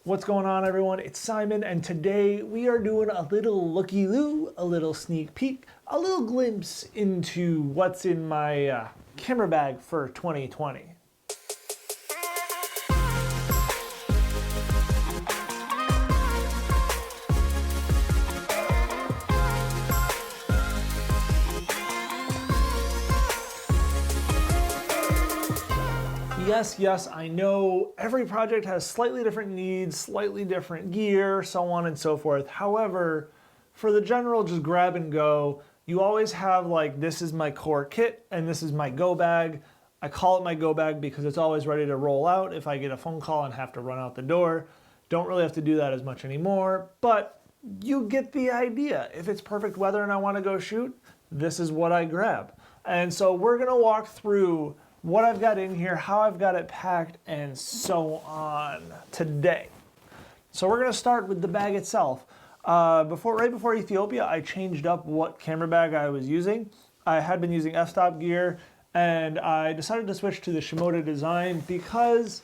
What's going on, everyone? It's Simon, and today we are doing a little looky-loo, a little sneak peek, a little glimpse into what's in my camera bag for 2020. Yes, I know every project has slightly different needs, slightly different gear, so on and so forth. However, for the general just grab and go, you always have like, this is my core kit and this is my go bag. I call it my go bag because it's always ready to roll out if I get a phone call and have to run out the door. Don't really have to do that as much anymore, but you get the idea. If it's perfect weather and I want to go shoot, this is what I grab. And so we're gonna walk through what I've got in here, how I've got it packed, and so on today. So we're gonna start with the bag itself. Right before Ethiopia, I changed up what camera bag I was using. I had been using f-stop gear, and I decided to switch to the Shimoda design because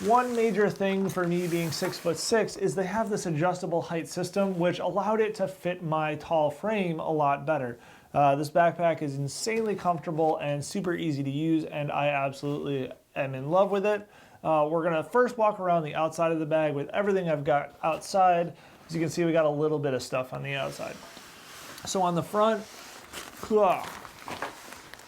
one major thing for me being 6'6" is they have this adjustable height system, which allowed it to fit my tall frame a lot better. This backpack is insanely comfortable and super easy to use, and I absolutely am in love with it. We're gonna first walk around the outside of the bag with everything I've got outside. As you can see, we got a little bit of stuff on the outside. So on the front,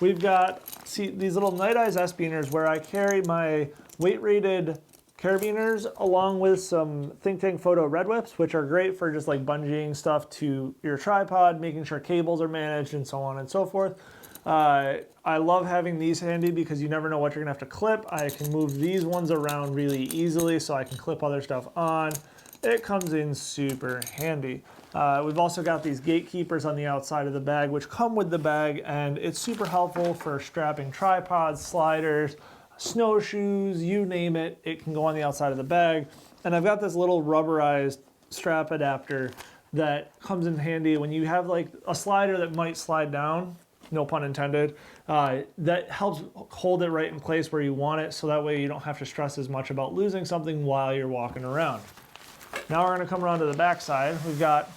we've got, these little Night Eyes S-Beaners where I carry my weight-rated carabiners along with some Think Tank Photo Red Whips, which are great for just like bungeeing stuff to your tripod, making sure cables are managed and so on and so forth. I love having these handy because you never know what you're gonna have to clip. I can move these ones around really easily so I can clip other stuff on. It comes in super handy. We've also got these gatekeepers on the outside of the bag, which come with the bag, and it's super helpful for strapping tripods, sliders, snowshoes, you name it, it can go on the outside of the bag. And I've got this little rubberized strap adapter that comes in handy when you have like a slider that might slide down, no pun intended, that helps hold it right in place where you want it, so that way you don't have to stress as much about losing something while you're walking around. Now we're gonna come around to the back side. We've got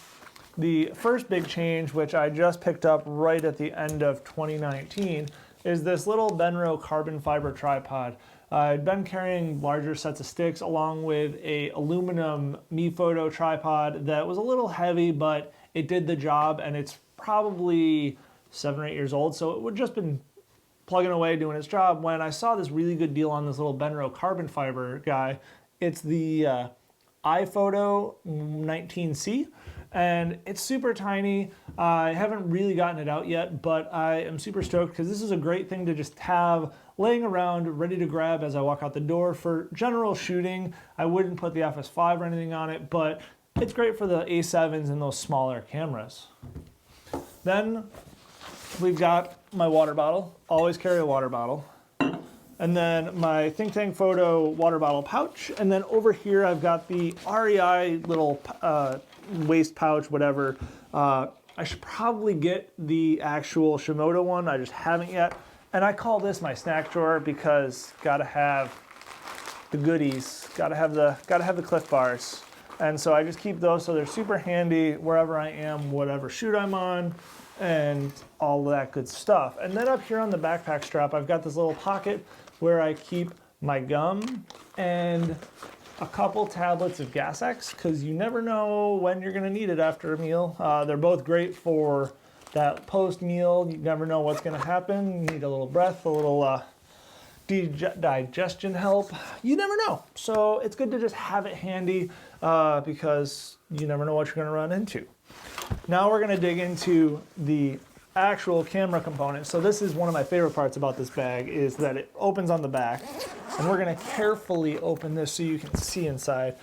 the first big change, which I just picked up right at the end of 2019, is this little Benro carbon fiber tripod. I'd been carrying larger sets of sticks along with a aluminum Mi Photo tripod that was a little heavy, but it did the job, and it's probably 7 or 8 years old, so it would just been plugging away doing its job when I saw this really good deal on this little Benro carbon fiber guy. It's the iPhoto 19C, and it's super tiny. I haven't really gotten it out yet, but I am super stoked because this is a great thing to just have laying around ready to grab as I walk out the door. For general shooting, I wouldn't put the FS5 or anything on it, but it's great for the A7s and those smaller cameras. Then we've got my water bottle. Always carry a water bottle. And then my Think Tank Photo water bottle pouch. And then over here, I've got the REI little waist pouch, whatever. I should probably get the actual Shimoda one. I just haven't yet. And I call this my snack drawer because gotta have the goodies, gotta have the Cliff Bars. And so I just keep those so they're super handy wherever I am, whatever shoot I'm on, and all of that good stuff. And then up here on the backpack strap, I've got this little pocket where I keep my gum and a couple tablets of Gas X, because you never know when you're gonna need it after a meal. They're both great for that post-meal. You never know what's gonna happen. You need a little breath, a little digestion help. You never know. So it's good to just have it handy because you never know what you're gonna run into. Now we're gonna dig into the actual camera component. So this is one of my favorite parts about this bag, is that it opens on the back, and we're gonna carefully open this so you can see inside.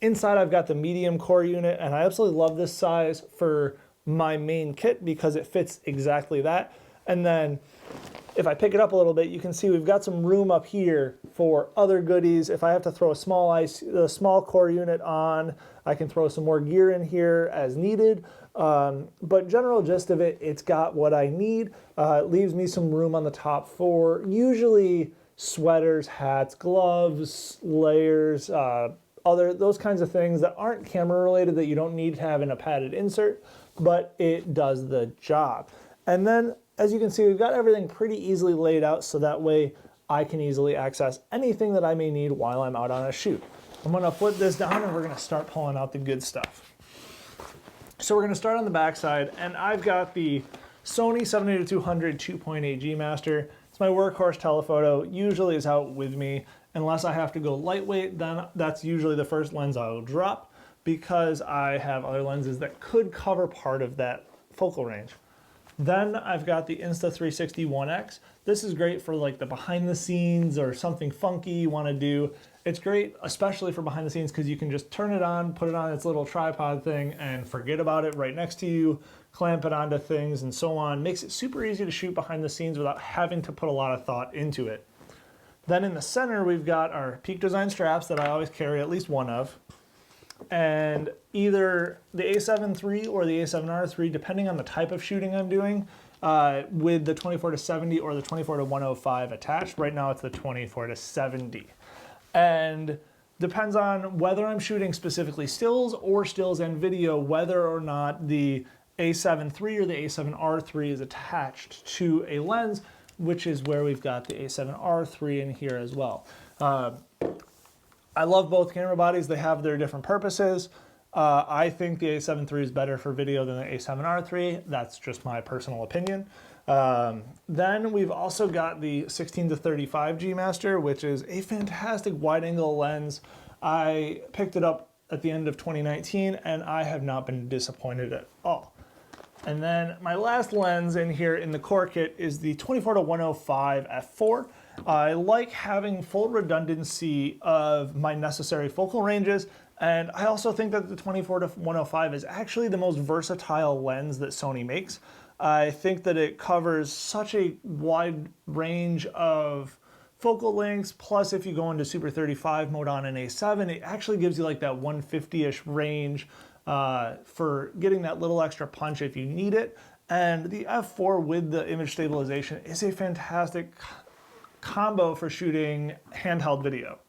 Inside I've got the medium core unit, and I absolutely love this size for my main kit because it fits exactly that. And then if I pick it up a little bit, you can see we've got some room up here for other goodies. If I have to throw a small core unit on, I can throw some more gear in here as needed. But general gist of it, it's got what I need. It leaves me some room on the top for usually sweaters, hats, gloves, layers, those kinds of things that aren't camera related that you don't need to have in a padded insert, but it does the job. And then, as you can see, we've got everything pretty easily laid out so that way I can easily access anything that I may need while I'm out on a shoot. I'm gonna flip this down and we're gonna start pulling out the good stuff. So we're gonna start on the back side, and I've got the Sony 70-200 2.8 G Master. It's my workhorse telephoto, usually is out with me. Unless I have to go lightweight, then that's usually the first lens I'll drop because I have other lenses that could cover part of that focal range. Then I've got the Insta360 1X. This is great for like the behind the scenes or something funky you want to do. It's great, especially for behind the scenes, because you can just turn it on, put it on its little tripod thing and forget about it right next to you, clamp it onto things and so on. Makes it super easy to shoot behind the scenes without having to put a lot of thought into it. Then in the center, we've got our Peak Design straps that I always carry at least one of. And either the A7 III or the A7R III, depending on the type of shooting I'm doing, with the 24-70 or the 24-105 attached. Right now it's the 24-70. And depends on whether I'm shooting specifically stills or stills and video, whether or not the A7 III or the A7R III is attached to a lens, which is where we've got the A7R III in here as well. I love both camera bodies. They have their different purposes. I think the A7 III is better for video than the A7R III. That's just my personal opinion. Then we've also got the 16-35 G Master, which is a fantastic wide angle lens. I picked it up at the end of 2019 and I have not been disappointed at all. And then my last lens in here in the core kit is the 24-105 f4. I like having full redundancy of my necessary focal ranges, and I also think that the 24-105 is actually the most versatile lens that Sony makes. I think that it covers such a wide range of focal lengths, plus if you go into Super 35 mode on an A7, it actually gives you like that 150-ish range for getting that little extra punch if you need it. And the f4 with the image stabilization is a fantastic combo for shooting handheld video.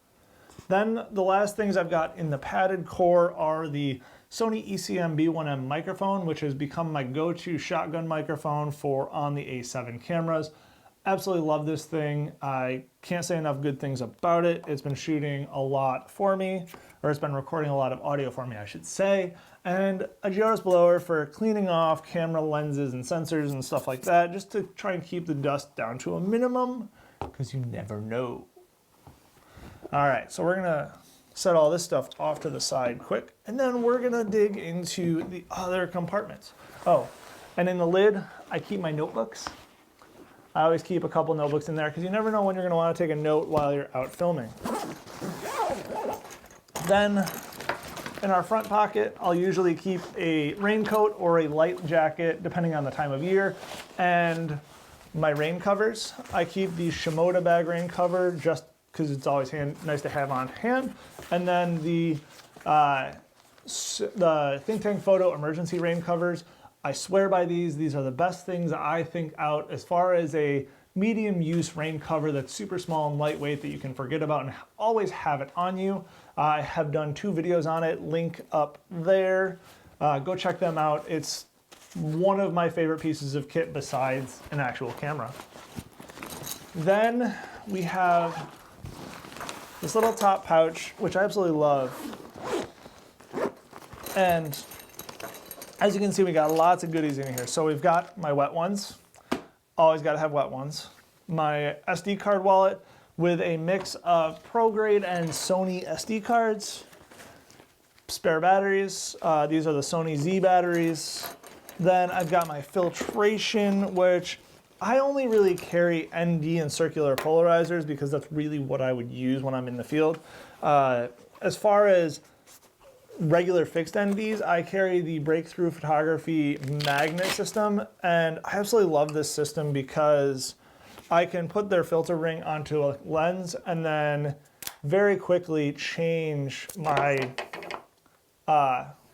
Then the last things I've got in the padded core are the Sony ECM B1M microphone, which has become my go-to shotgun microphone for on the A7 cameras. Absolutely love this thing. I can't say enough good things about it. It's been shooting a lot for me, or it's been recording a lot of audio for me, I should say. And a Jonas blower for cleaning off camera lenses and sensors and stuff like that, just to try and keep the dust down to a minimum, because you never know. All right, so we're gonna set all this stuff off to the side quick, and then we're gonna dig into the other compartments. Oh, and in the lid, I keep my notebooks. I always keep a couple notebooks in there because you never know when you're gonna wanna take a note while you're out filming. Then, in our front pocket, I'll usually keep a raincoat or a light jacket, depending on the time of year, and my rain covers. I keep the Shimoda bag rain cover just because it's always nice to have on hand. And then the Think Tank Photo emergency rain covers. I swear by these. These are the best things I think out as far as a medium use rain cover that's super small and lightweight that you can forget about and always have it on you. I have done 2 videos on it, link up there. Go check them out. It's one of my favorite pieces of kit besides an actual camera. Then we have this little top pouch, which I absolutely love. And as you can see, we got lots of goodies in here. So we've got my wet ones. Always got to have wet ones. My SD card wallet with a mix of pro grade and Sony SD cards. Spare batteries. These are the Sony Z batteries. Then I've got my filtration, which I only really carry ND and circular polarizers because that's really what I would use when I'm in the field. As far as regular fixed NDs, I carry the Breakthrough Photography magnet system, and I absolutely love this system because I can put their filter ring onto a lens and then very quickly change my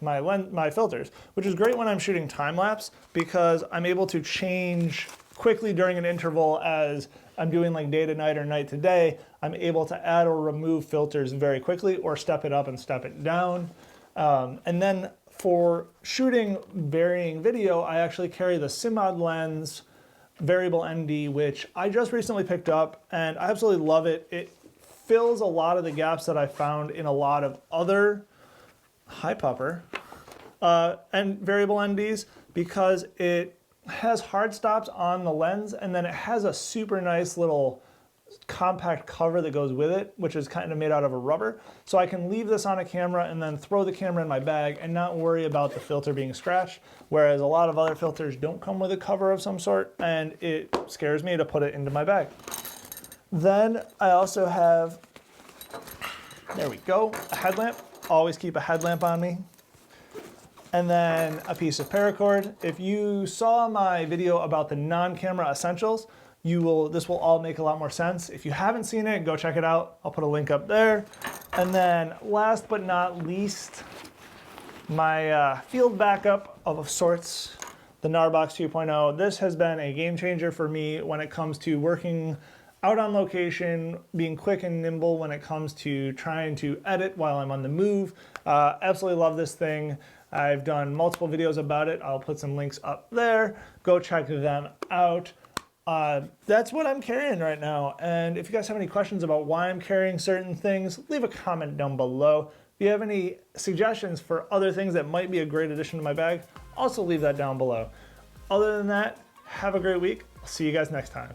my filters, which is great when I'm shooting time lapse because I'm able to change quickly during an interval as I'm doing like day to night or night to day, I'm able to add or remove filters very quickly or step it up and step it down. And then for shooting varying video, I actually carry the SimMod lens variable ND, which I just recently picked up and I absolutely love it. It fills a lot of the gaps that I found in a lot of other high popper and variable NDs, because it has hard stops on the lens and then it has a super nice little compact cover that goes with it, which is kind of made out of a rubber. So I can leave this on a camera and then throw the camera in my bag and not worry about the filter being scratched, whereas a lot of other filters don't come with a cover of some sort, and it scares me to put it into my bag. Then I also have, there we go, a headlamp. Always keep a headlamp on me. And then a piece of paracord. If you saw my video about the non-camera essentials, this will all make a lot more sense. If you haven't seen it, go check it out. I'll put a link up there. And then last but not least, my field backup of sorts, the Narbox 2.0. This has been a game changer for me when it comes to working out on location, being quick and nimble when it comes to trying to edit while I'm on the move. Absolutely love this thing. I've done multiple videos about it. I'll put some links up there. Go check them out. That's what I'm carrying right now. And if you guys have any questions about why I'm carrying certain things, leave a comment down below. If you have any suggestions for other things that might be a great addition to my bag, also leave that down below. Other than that, have a great week. I'll see you guys next time.